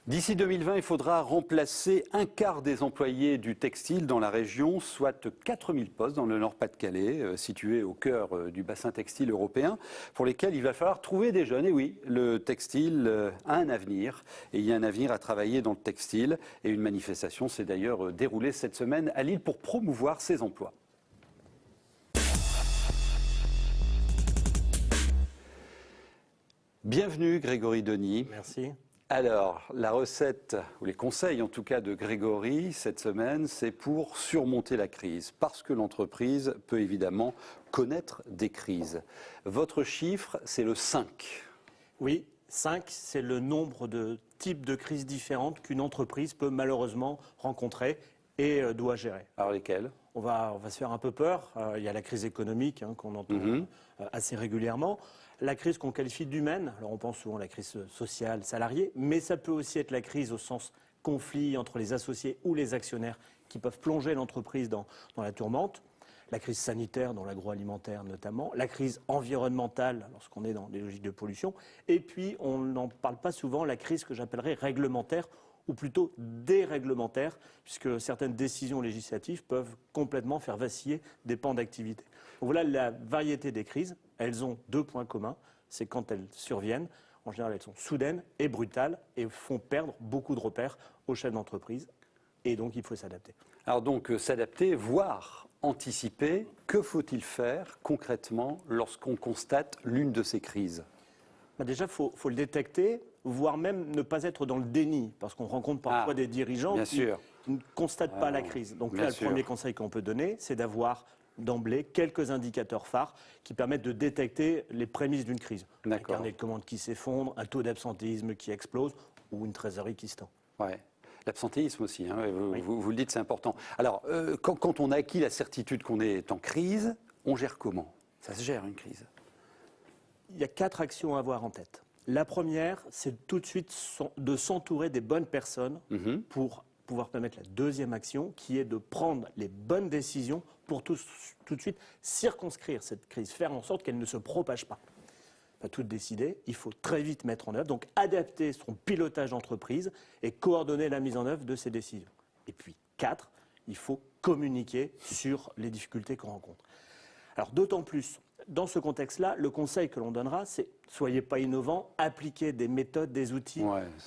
D'ici 2020, il faudra remplacer un quart des employés du textile dans la région, soit 4000 postes dans le Nord-Pas-de-Calais, situé au cœur du bassin textile européen, pour lesquels il va falloir trouver des jeunes. Et oui, le textile a un avenir, et il y a un avenir à travailler dans le textile. Et une manifestation s'est d'ailleurs déroulée cette semaine à Lille pour promouvoir ces emplois. Bienvenue Grégory Denis. Merci. Alors, la recette, ou les conseils en tout cas de Grégory cette semaine, c'est pour surmonter la crise, parce que l'entreprise peut évidemment connaître des crises. Votre chiffre, c'est le 5. Oui, 5, c'est le nombre de types de crises différentes qu'une entreprise peut malheureusement rencontrer et doit gérer. Alors lesquels ? On va se faire un peu peur. Il y a la crise économique qu'on entend assez régulièrement. La crise qu'on qualifie d'humaine, alors on pense souvent à la crise sociale, salariée, mais ça peut aussi être la crise au sens conflit entre les associés ou les actionnaires qui peuvent plonger l'entreprise dans la tourmente. La crise sanitaire dans l'agroalimentaire notamment, la crise environnementale lorsqu'on est dans des logiques de pollution, et puis on n'en parle pas souvent, la crise que j'appellerais réglementaire, ou plutôt déréglementaire, puisque certaines décisions législatives peuvent complètement faire vaciller des pans d'activité. Donc voilà la variété des crises. Elles ont deux points communs, c'est quand elles surviennent. En général, elles sont soudaines et brutales et font perdre beaucoup de repères aux chefs d'entreprise. Et donc, il faut s'adapter. Alors donc, s'adapter, voire anticiper, que faut-il faire concrètement lorsqu'on constate l'une de ces crises ? Déjà, faut le détecter, voire même ne pas être dans le déni, parce qu'on rencontre parfois des dirigeants qui ne constatent pas la crise. Donc là, le premier conseil qu'on peut donner, c'est d'avoir d'emblée quelques indicateurs phares qui permettent de détecter les prémices d'une crise. Un carnet de commandes qui s'effondre, un taux d'absentéisme qui explose ou une trésorerie qui se tend. Ouais. L'absentéisme aussi, hein, vous le dites, c'est important. Alors, quand on a acquis la certitude qu'on est en crise, on gère comment ? Ça se gère, une crise ? Il y a 4 actions à avoir en tête. La première, c'est tout de suite de s'entourer des bonnes personnes pour pouvoir permettre la deuxième action, qui est de prendre les bonnes décisions pour tout de suite circonscrire cette crise, faire en sorte qu'elle ne se propage pas. Pas tout décider, il faut très vite mettre en œuvre, donc adapter son pilotage d'entreprise et coordonner la mise en œuvre de ces décisions. Et puis 4, il faut communiquer sur les difficultés qu'on rencontre. Alors d'autant plus, dans ce contexte-là, le conseil que l'on donnera, c'est soyez pas innovants, appliquez des méthodes, des outils.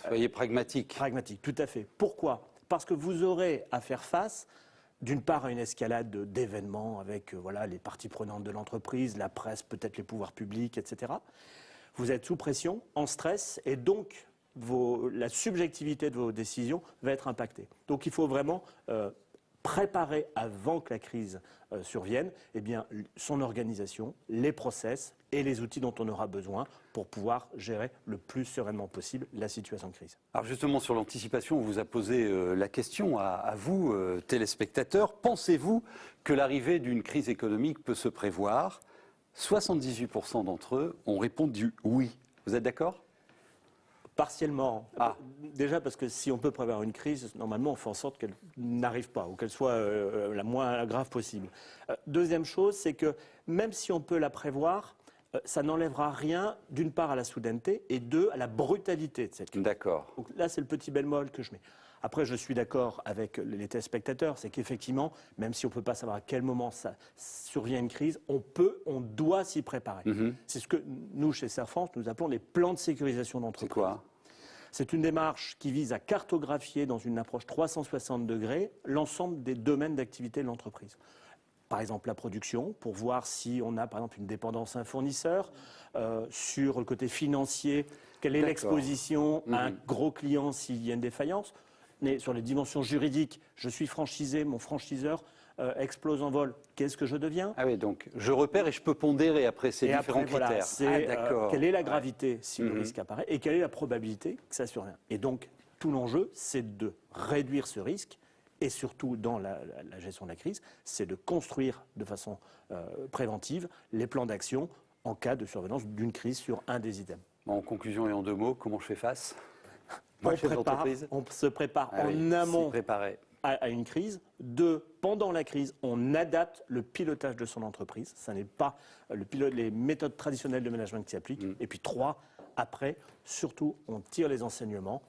Soyez pragmatiques. Pragmatiques, tout à fait. Pourquoi ? Parce que vous aurez à faire face, d'une part, à une escalade d'événements avec les parties prenantes de l'entreprise, la presse, peut-être les pouvoirs publics, etc. Vous êtes sous pression, en stress, et donc la subjectivité de vos décisions va être impactée. Donc il faut vraiment préparer avant que la crise survienne son organisation, les process et les outils dont on aura besoin pour pouvoir gérer le plus sereinement possible la situation de crise. Alors justement, sur l'anticipation, on vous a posé la question à vous, téléspectateurs. Pensez-vous que l'arrivée d'une crise économique peut se prévoir ? 78% d'entre eux ont répondu oui. Vous êtes d'accord ? Partiellement. Déjà parce que si on peut prévoir une crise, normalement on fait en sorte qu'elle n'arrive pas ou qu'elle soit la moins grave possible. Deuxième chose, c'est que même si on peut la prévoir, ça n'enlèvera rien, d'une part à la soudaineté et deux à la brutalité de cette crise. D'accord. Donc là c'est le petit bémol que je mets. Après je suis d'accord avec les téléspectateurs, c'est qu'effectivement, même si on ne peut pas savoir à quel moment ça survient une crise, on doit s'y préparer. C'est ce que nous, chez Serre France, nous appelons les plans de sécurisation d'entreprise. C'est quoi ? C'est une démarche qui vise à cartographier dans une approche 360 degrés l'ensemble des domaines d'activité de l'entreprise. Par exemple, la production, pour voir si on a par exemple une dépendance à un fournisseur, sur le côté financier, quelle est l'exposition à un gros client s'il y a une défaillance. Mais sur les dimensions juridiques, je suis franchisé, mon franchiseur explose en vol, qu'est-ce que je deviens ? Ah oui, donc je repère et je peux pondérer après ces différents critères. Quelle est la gravité si le risque apparaît et quelle est la probabilité que ça survienne. Et donc, tout l'enjeu, c'est de réduire ce risque et surtout dans la gestion de la crise, c'est de construire de façon préventive les plans d'action en cas de survenance d'une crise sur un des items. En conclusion et en 2 mots, comment je fais face ? On se prépare en amont à une crise. 2, pendant la crise, on adapte le pilotage de son entreprise. Ça n'est pas les méthodes traditionnelles de management qui s'appliquent. Et puis 3, après, surtout, on tire les enseignements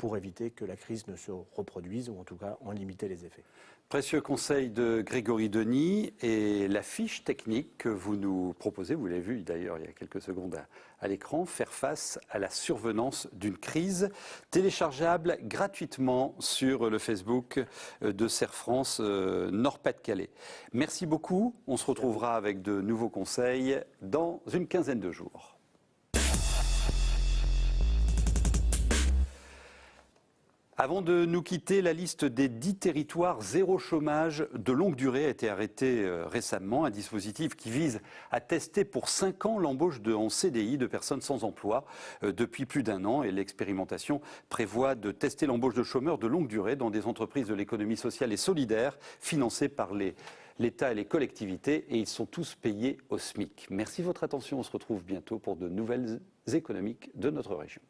pour éviter que la crise ne se reproduise ou en tout cas en limiter les effets. Précieux conseil de Grégory Denis et la fiche technique que vous nous proposez, vous l'avez vu d'ailleurs il y a quelques secondes à l'écran, faire face à la survenance d'une crise, téléchargeable gratuitement sur le Facebook de Serre France Nord-Pas-de-Calais. Merci beaucoup, on se retrouvera avec de nouveaux conseils dans une quinzaine de jours. Avant de nous quitter, la liste des 10 territoires zéro chômage de longue durée a été arrêtée récemment. Un dispositif qui vise à tester pour 5 ans l'embauche en CDI de personnes sans emploi depuis plus d'1 an. Et l'expérimentation prévoit de tester l'embauche de chômeurs de longue durée dans des entreprises de l'économie sociale et solidaire financées par l'État et les collectivités. Et ils sont tous payés au SMIC. Merci de votre attention. On se retrouve bientôt pour de nouvelles économiques de notre région.